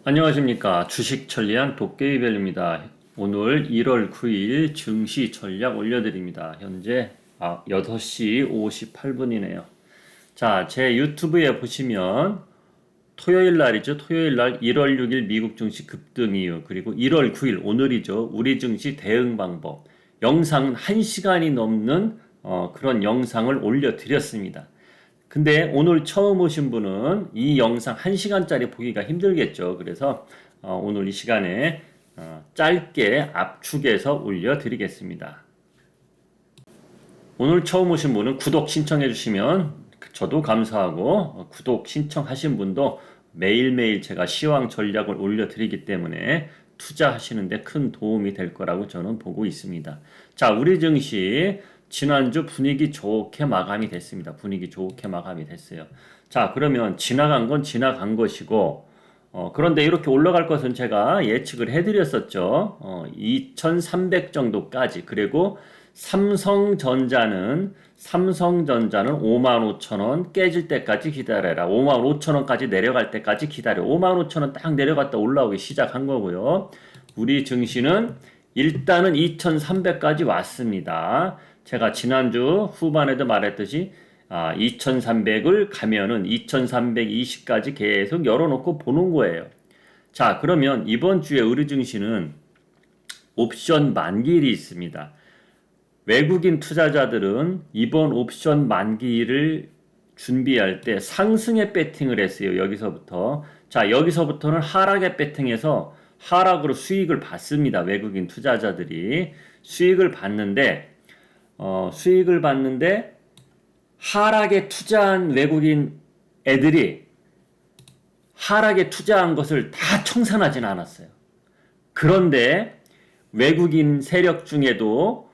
안녕하십니까. 주식 전략 도깨비별입니다. 오늘 1월 9일 증시 전략 올려드립니다. 현재 6시 58분이네요. 자, 제 유튜브에 보시면 토요일 날이죠. 토요일 날 1월 6일 미국 증시 급등 이유, 그리고 1월 9일 오늘이죠. 우리 증시 대응 방법. 영상은 1시간이 넘는 그런 영상을 올려드렸습니다. 근데 오늘 처음 오신 분은 이 영상 1시간짜리 보기가 힘들겠죠. 그래서 오늘 이 시간에 짧게 압축해서 올려드리겠습니다. 오늘 처음 오신 분은 구독 신청해 주시면 저도 감사하고 구독 신청하신 분도 매일매일 제가 시황 전략을 올려드리기 때문에 투자하시는데 큰 도움이 될 거라고 저는 보고 있습니다. 자, 우리 증시 지난주 분위기 좋게 마감이 됐습니다. 분위기 좋게 마감이 됐어요. 자, 그러면 지나간 건 지나간 것이고, 그런데 이렇게 올라갈 것은 제가 예측을 해드렸었죠. 2300 정도까지. 그리고 삼성전자는 55,000원 깨질 때까지 기다려라. 55,000원까지 내려갈 때까지 기다려. 55,000원 딱 내려갔다 올라오기 시작한 거고요. 우리 증시는 일단은 2300까지 왔습니다. 제가 지난주 후반에도 말했듯이 2300을 가면은 2320까지 계속 열어놓고 보는 거예요. 자, 그러면 이번 주에 우리 증시는 옵션 만기일이 있습니다. 외국인 투자자들은 이번 옵션 만기를 준비할 때 상승에 배팅을 했어요. 여기서부터. 자, 여기서부터는 하락에 배팅해서 하락으로 수익을 받습니다. 외국인 투자자들이 수익을 받는데 하락에 투자한 외국인 애들이 하락에 투자한 것을 다 청산하진 않았어요. 그런데 외국인 세력 중에도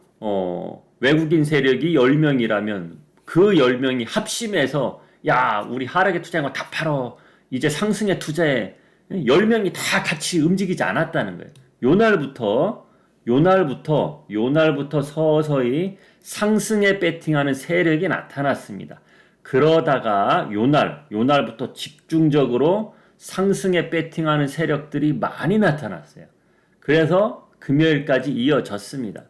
외국인 세력이 10명이라면 그 10명이 합심해서 야, 우리 하락에 투자한 거 다 팔어. 이제 상승에 투자해. 10명이 다 같이 움직이지 않았다는 거예요. 요날부터 서서히 상승에 배팅하는 세력이 나타났습니다. 그러다가 요날부터 집중적으로 상승에 배팅하는 세력들이 많이 나타났어요. 그래서 금요일까지 이어졌습니다.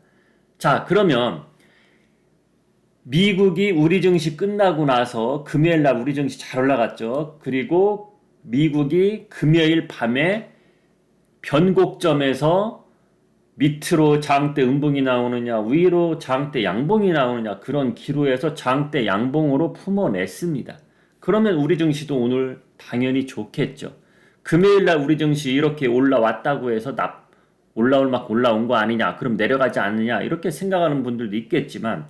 자, 그러면 미국이 우리 증시 끝나고 나서 금요일 날 우리 증시 잘 올라갔죠. 그리고 미국이 금요일 밤에 변곡점에서 밑으로 장대 음봉이 나오느냐, 위로 장대 양봉이 나오느냐, 그런 기로에서 장대 양봉으로 품어냈습니다. 그러면 우리 증시도 오늘 당연히 좋겠죠. 금요일 날 우리 증시 이렇게 올라왔다고 해서 올라올 막 올라온 거 아니냐, 그럼 내려가지 않느냐, 이렇게 생각하는 분들도 있겠지만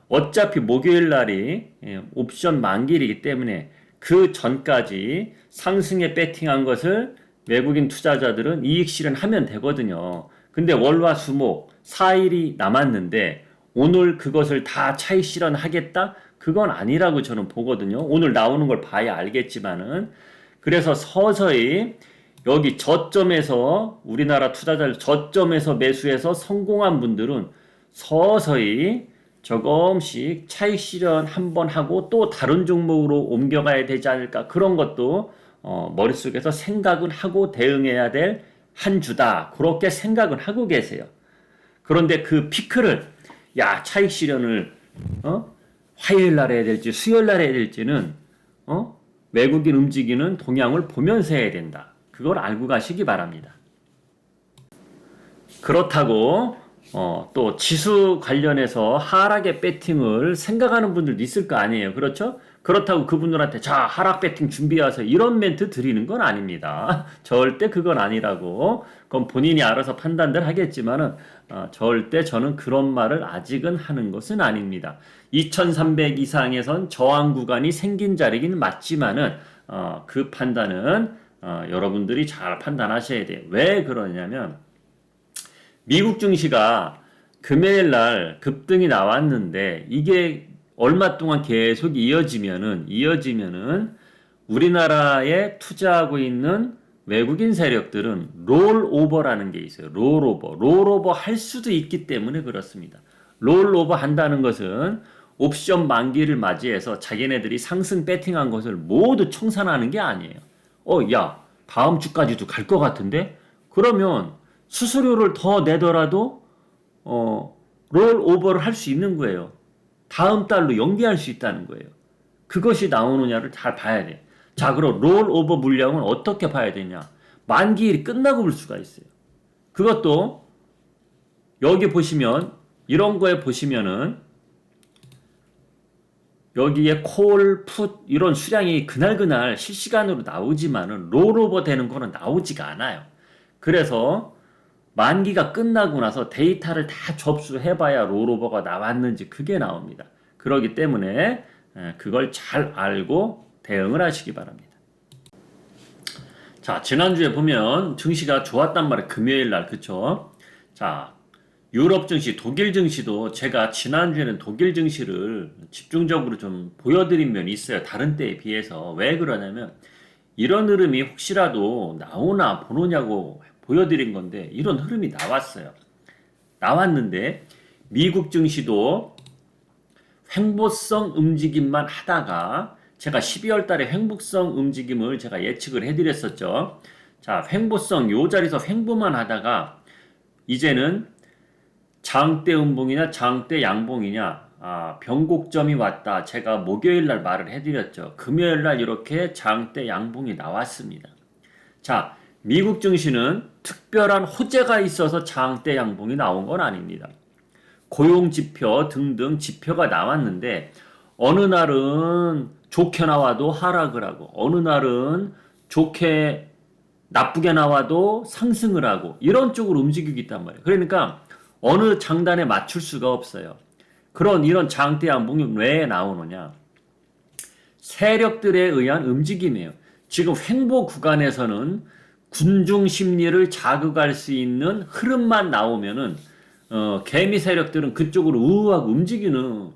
어차피 목요일 날이 옵션 만기이기 때문에 그 전까지 상승에 배팅한 것을 외국인 투자자들은 이익 실현하면 되거든요. 근데 월화수목 4일이 남았는데 오늘 그것을 다 차익 실현하겠다? 그건 아니라고 저는 보거든요. 오늘 나오는 걸 봐야 알겠지만은. 그래서 서서히 여기 저점에서 우리나라 투자자들 저점에서 매수해서 성공한 분들은 서서히 조금씩 차익 실현 한번 하고 또 다른 종목으로 옮겨가야 되지 않을까, 그런 것도 머릿속에서 생각은 하고 대응해야 될 한 주다, 그렇게 생각을 하고 계세요. 그런데 그 피크를 차익 실현을 화요일 날 해야 될지 수요일 날 해야 될지는 외국인 움직이는 동향을 보면서 해야 된다. 그걸 알고 가시기 바랍니다. 그렇다고 또 지수 관련해서 하락의 배팅을 생각하는 분들도 있을 거 아니에요. 그렇죠? 그렇다고 그분들한테 자, 하락 배팅 준비하세요, 이런 멘트 드리는 건 아닙니다. 절대 그건 아니라고. 그건 본인이 알아서 판단들 하겠지만은 절대 저는 그런 말을 아직은 하는 것은 아닙니다. 2300 이상에선 저항 구간이 생긴 자리긴 맞지만은 그 판단은 여러분들이 잘 판단하셔야 돼요. 왜 그러냐면 미국 증시가 금요일 날 급등이 나왔는데 이게 얼마 동안 계속 이어지면은 우리나라에 투자하고 있는 외국인 세력들은 롤오버라는 게 있어요. 롤오버 할 수도 있기 때문에 그렇습니다. 롤오버 한다는 것은 옵션 만기를 맞이해서 자기네들이 상승 배팅한 것을 모두 청산하는 게 아니에요. 야, 다음 주까지도 갈 것 같은데 그러면 수수료를 더 내더라도 롤 오버를 할 수 있는 거예요. 다음 달로 연기할 수 있다는 거예요. 그것이 나오느냐를 잘 봐야 돼. 자, 그럼 롤 오버 물량은 어떻게 봐야 되냐? 만기일이 끝나고 볼 수가 있어요. 그것도 여기 보시면 이런 거에 보시면은 여기에 콜, 풋 이런 수량이 그날그날 실시간으로 나오지만은 롤오버 되는 거는 나오지가 않아요. 그래서 만기가 끝나고 나서 데이터를 다 접수해봐야 롤오버가 나왔는지 그게 나옵니다. 그렇기 때문에 그걸 잘 알고 대응을 하시기 바랍니다. 자, 지난주에 보면 증시가 좋았단 말이에요. 금요일 날, 그쵸? 자, 유럽 증시, 독일 증시도 제가 지난주에는 독일 증시를 집중적으로 좀 보여드린 면이 있어요. 다른 때에 비해서. 왜 그러냐면, 이런 흐름이 혹시라도 나오나 보느냐고 보여드린 건데, 이런 흐름이 나왔어요. 나왔는데, 미국 증시도 횡보성 움직임만 하다가, 제가 12월 달에 횡보성 움직임을 제가 예측을 해드렸었죠. 자, 횡보성, 요 자리에서 횡보만 하다가, 이제는 장대 음봉이냐 장대 양봉이냐 변곡점이 왔다. 제가 목요일 날 말을 해드렸죠. 금요일 날 이렇게 장대 양봉이 나왔습니다. 자, 미국 증시는 특별한 호재가 있어서 장대 양봉이 나온 건 아닙니다. 고용지표 등등 지표가 나왔는데 어느 날은 좋게 나와도 하락을 하고 어느 날은 좋게 나쁘게 나와도 상승을 하고 이런 쪽으로 움직이고 있단 말이에요. 그러니까 어느 장단에 맞출 수가 없어요. 이런 장대 양봉이 왜 나오느냐? 세력들에 의한 움직임이에요. 지금 횡보 구간에서는 군중 심리를 자극할 수 있는 흐름만 나오면은 개미 세력들은 그쪽으로 우우하고 움직이는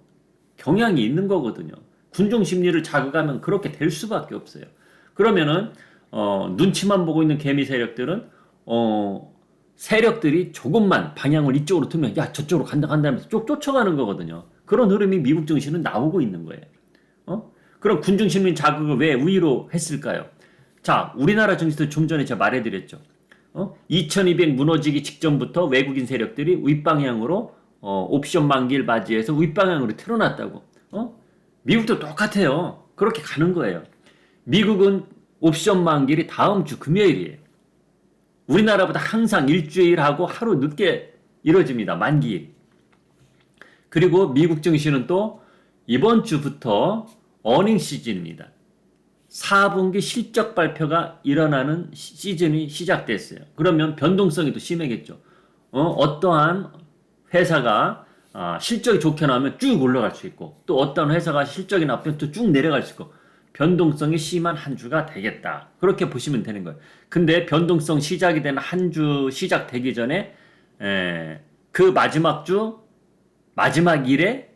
경향이 있는 거거든요. 군중 심리를 자극하면 그렇게 될 수밖에 없어요. 그러면은 눈치만 보고 있는 개미 세력들은 세력들이 조금만 방향을 이쪽으로 틀면 야 저쪽으로 간다 하면서 쭉 쫓아가는 거거든요. 그런 흐름이 미국 증시는 나오고 있는 거예요. 그럼 군중 심리 자극을 왜 우위로 했을까요? 자, 우리나라 증시도 좀 전에 제가 말해드렸죠. 2200 무너지기 직전부터 외국인 세력들이 윗방향으로 옵션 만기를 맞이해서 윗방향으로 틀어놨다고. 미국도 똑같아요. 그렇게 가는 거예요. 미국은 옵션 만기일이 다음 주 금요일이에요. 우리나라보다 항상 일주일하고 하루 늦게 이뤄집니다. 만기일. 그리고 미국 증시는 또 이번 주부터 어닝 시즌입니다. 4분기 실적 발표가 일어나는 시즌이 시작됐어요. 그러면 변동성이 또 심하겠죠. 어떠한 회사가 실적이 좋게 나오면 쭉 올라갈 수 있고 또 어떤 회사가 실적이 나쁘면 또 쭉 내려갈 수 있고 변동성이 심한 한 주가 되겠다. 그렇게 보시면 되는 거예요. 근데 변동성 시작이 되는 한 주 시작되기 전에 그 마지막 주 마지막 일에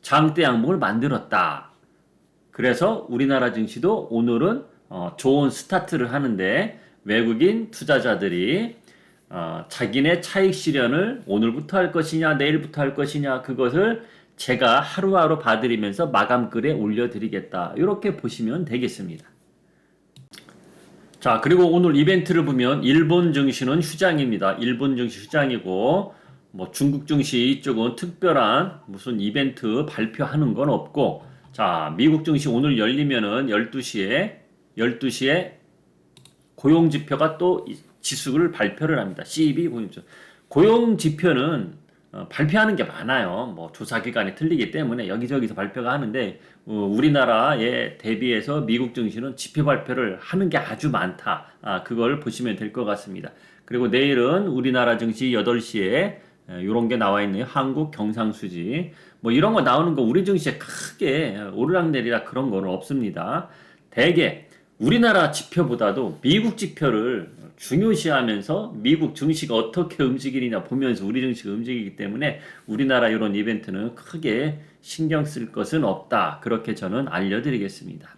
장대 양봉을 만들었다. 그래서 우리나라 증시도 오늘은 좋은 스타트를 하는데 외국인 투자자들이 자기네 차익 실현을 오늘부터 할 것이냐 내일부터 할 것이냐 그것을 제가 하루하루 봐드리면서 마감글에 올려드리겠다. 이렇게 보시면 되겠습니다. 자, 그리고 오늘 이벤트를 보면 일본 증시는 휴장입니다. 일본 증시 휴장이고 뭐 중국 증시 이쪽은 특별한 무슨 이벤트 발표하는 건 없고 자, 미국 증시 오늘 열리면은 12시에 고용 지표가 또 지수를 발표를 합니다. CB 고용 지표는 발표하는 게 많아요. 뭐 조사 기간이 틀리기 때문에 여기저기서 발표가 하는데 우리나라에 대비해서 미국 증시는 지표 발표를 하는 게 아주 많다. 그걸 보시면 될 것 같습니다. 그리고 내일은 우리나라 증시 8시에 이런 게 나와 있네요. 한국 경상수지 뭐 이런 거 나오는 거 우리 증시에 크게 오르락내리락 그런 거는 없습니다. 대개 우리나라 지표보다도 미국 지표를 중요시하면서 미국 증시가 어떻게 움직이느냐 보면서 우리 증시가 움직이기 때문에 우리나라 이런 이벤트는 크게 신경 쓸 것은 없다. 그렇게 저는 알려드리겠습니다.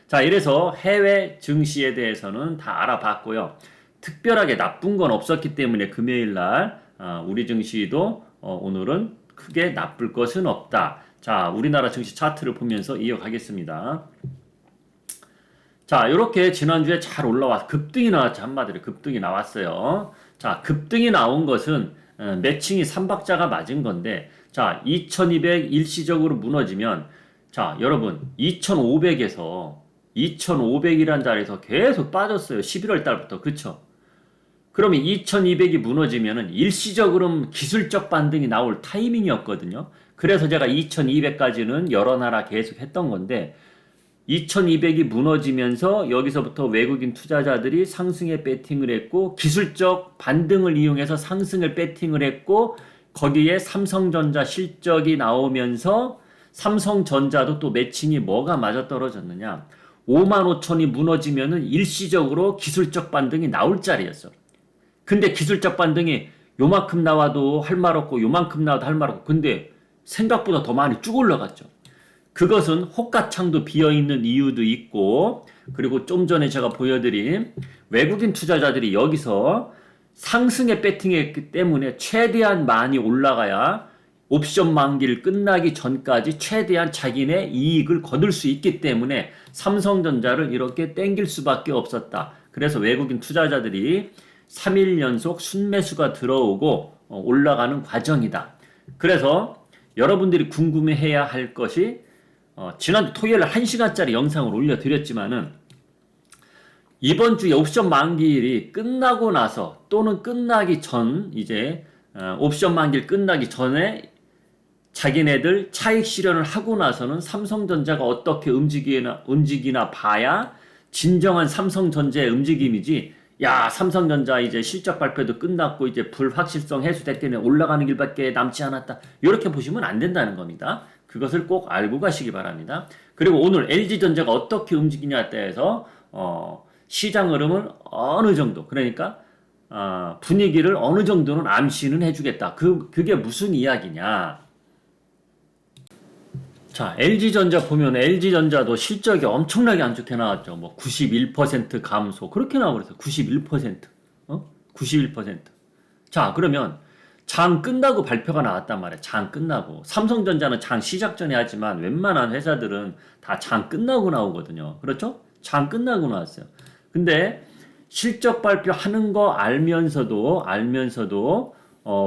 자, 이래서 해외 증시에 대해서는 다 알아봤고요. 특별하게 나쁜 건 없었기 때문에 금요일 날 우리 증시도 오늘은 크게 나쁠 것은 없다. 자, 우리나라 증시 차트를 보면서 이어가겠습니다. 자, 이렇게 지난주에 잘 올라와 급등이 나왔죠. 한마디로 급등이 나왔어요. 자, 급등이 나온 것은 매칭이 3박자가 맞은 건데, 자, 2200 일시적으로 무너지면, 자, 여러분, 2500에서 2500이란 자리에서 계속 빠졌어요. 11월 달부터. 그쵸? 그러면 2200이 무너지면은 일시적으로 기술적 반등이 나올 타이밍이었거든요. 그래서 제가 2200까지는 여러 나라 계속 했던 건데, 2200이 무너지면서 여기서부터 외국인 투자자들이 상승에 배팅을 했고 기술적 반등을 이용해서 상승을 배팅을 했고 거기에 삼성전자 실적이 나오면서 삼성전자도 또 매칭이 뭐가 맞아떨어졌느냐 55,000이 무너지면은 일시적으로 기술적 반등이 나올 자리였어. 근데 기술적 반등이 요만큼 나와도 할 말 없고 요만큼 나와도 할 말 없고 근데 생각보다 더 많이 쭉 올라갔죠. 그것은 호가창도 비어있는 이유도 있고 그리고 좀 전에 제가 보여드린 외국인 투자자들이 여기서 상승에 배팅했기 때문에 최대한 많이 올라가야 옵션 만기를 끝나기 전까지 최대한 자기네 이익을 거둘 수 있기 때문에 삼성전자를 이렇게 땡길 수밖에 없었다. 그래서 외국인 투자자들이 3일 연속 순매수가 들어오고 올라가는 과정이다. 그래서 여러분들이 궁금해해야 할 것이 지난주 토요일 1시간짜리 영상을 올려드렸지만은 이번 주에 옵션 만기일이 끝나고 나서 또는 끝나기 전 이제 옵션 만기일 끝나기 전에 자기네들 차익 실현을 하고 나서는 삼성전자가 어떻게 움직이나 봐야 진정한 삼성전자의 움직임이지 야 삼성전자 이제 실적 발표도 끝났고 이제 불확실성 해소됐기 때문에 올라가는 길밖에 남지 않았다 이렇게 보시면 안 된다는 겁니다. 그것을 꼭 알고 가시기 바랍니다. 그리고 오늘 LG전자가 어떻게 움직이냐에 대해서 시장 흐름을 어느 정도 그러니까 분위기를 어느 정도는 암시는 해주겠다. 그게 무슨 이야기냐? 자, LG전자 보면 LG전자도 실적이 엄청나게 안 좋게 나왔죠. 뭐 91% 감소 그렇게 나와버렸어요. 91%. 91%. 자, 그러면 장 끝나고 발표가 나왔단 말이야. 장 끝나고. 삼성전자는 장 시작 전에 하지만 웬만한 회사들은 다 장 끝나고 나오거든요. 그렇죠? 장 끝나고 나왔어요. 근데 실적 발표하는 거 알면서도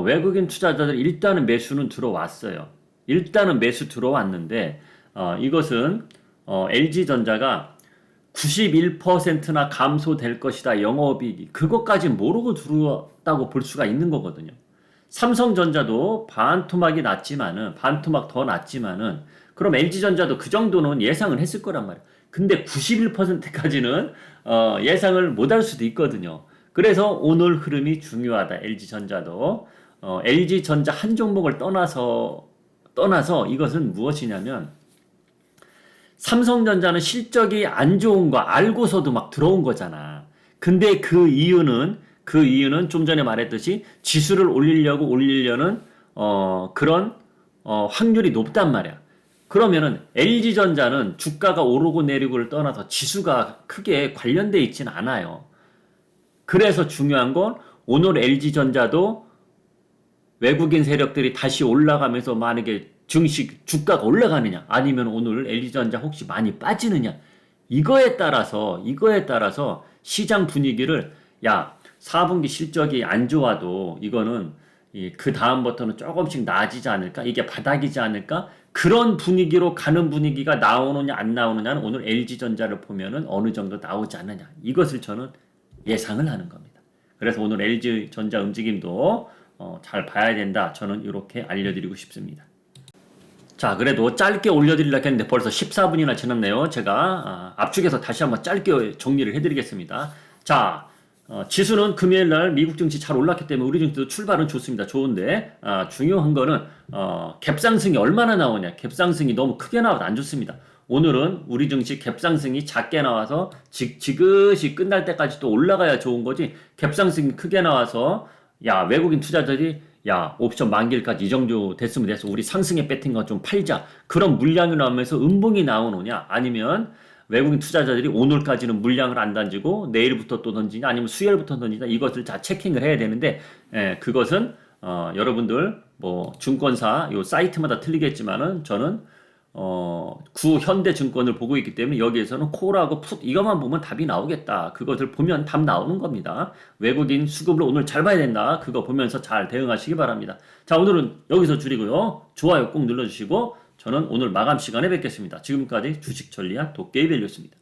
외국인 투자자들 일단은 매수는 들어왔어요. 일단은 매수 들어왔는데 이것은 LG전자가 91%나 감소될 것이다. 영업이익이. 그것까지 모르고 들어왔다고 볼 수가 있는 거거든요. 삼성전자도 반토막이 났지만은 반토막 더 났지만은 그럼 LG전자도 그 정도는 예상을 했을 거란 말이에요. 근데 91%까지는 예상을 못 할 수도 있거든요. 그래서 오늘 흐름이 중요하다. LG전자도 LG전자 한 종목을 떠나서 이것은 무엇이냐면 삼성전자는 실적이 안 좋은 거 알고서도 막 들어온 거잖아. 근데 그 이유는 좀 전에 말했듯이 지수를 올리려는 그런 확률이 높단 말이야. 그러면은 LG전자는 주가가 오르고 내리고를 떠나서 지수가 크게 관련돼 있진 않아요. 그래서 중요한 건 오늘 LG전자도 외국인 세력들이 다시 올라가면서 만약에 증시 주가가 올라가느냐 아니면 오늘 LG전자 혹시 많이 빠지느냐 이거에 따라서 시장 분위기를 4분기 실적이 안 좋아도 이거는 그 다음부터는 조금씩 나아지지 않을까 이게 바닥이지 않을까 그런 분위기로 가는 분위기가 나오느냐 안 나오느냐는 오늘 LG전자를 보면은 어느 정도 나오지 않느냐 이것을 저는 예상을 하는 겁니다. 그래서 오늘 LG전자 움직임도 잘 봐야 된다. 저는 이렇게 알려드리고 싶습니다. 자, 그래도 짧게 올려드리려고 했는데 벌써 14분이나 지났네요. 제가 압축해서 다시 한번 짧게 정리를 해드리겠습니다. 자, 지수는 금요일날 미국 증시 잘 올랐기 때문에 우리 증시도 출발은 좋습니다. 좋은데 중요한 거는 갭상승이 얼마나 나오냐. 갭상승이 너무 크게 나와도 안 좋습니다. 오늘은 우리 증시 갭상승이 작게 나와서 지그시 끝날 때까지 또 올라가야 좋은 거지 갭상승이 크게 나와서 외국인 투자자들이 옵션 만기일까지 이 정도 됐으면 됐어. 우리 상승에 배팅 거 좀 팔자. 그런 물량이 나오면서 음봉이 나오느냐 아니면 외국인 투자자들이 오늘까지는 물량을 안 던지고 내일부터 또 던지냐 아니면 수요일부터 던지냐 이것을 다 체킹을 해야 되는데 그것은 여러분들 뭐 증권사 요 사이트마다 틀리겠지만은 저는 구현대증권을 보고 있기 때문에 여기에서는 콜하고 풋 이것만 보면 답이 나오겠다. 그것을 보면 답 나오는 겁니다. 외국인 수급을 오늘 잘 봐야 된다. 그거 보면서 잘 대응하시기 바랍니다. 자, 오늘은 여기서 줄이고요. 좋아요 꼭 눌러주시고 저는 오늘 마감 시간에 뵙겠습니다. 지금까지 주식 전략 도깨비밸류였습니다.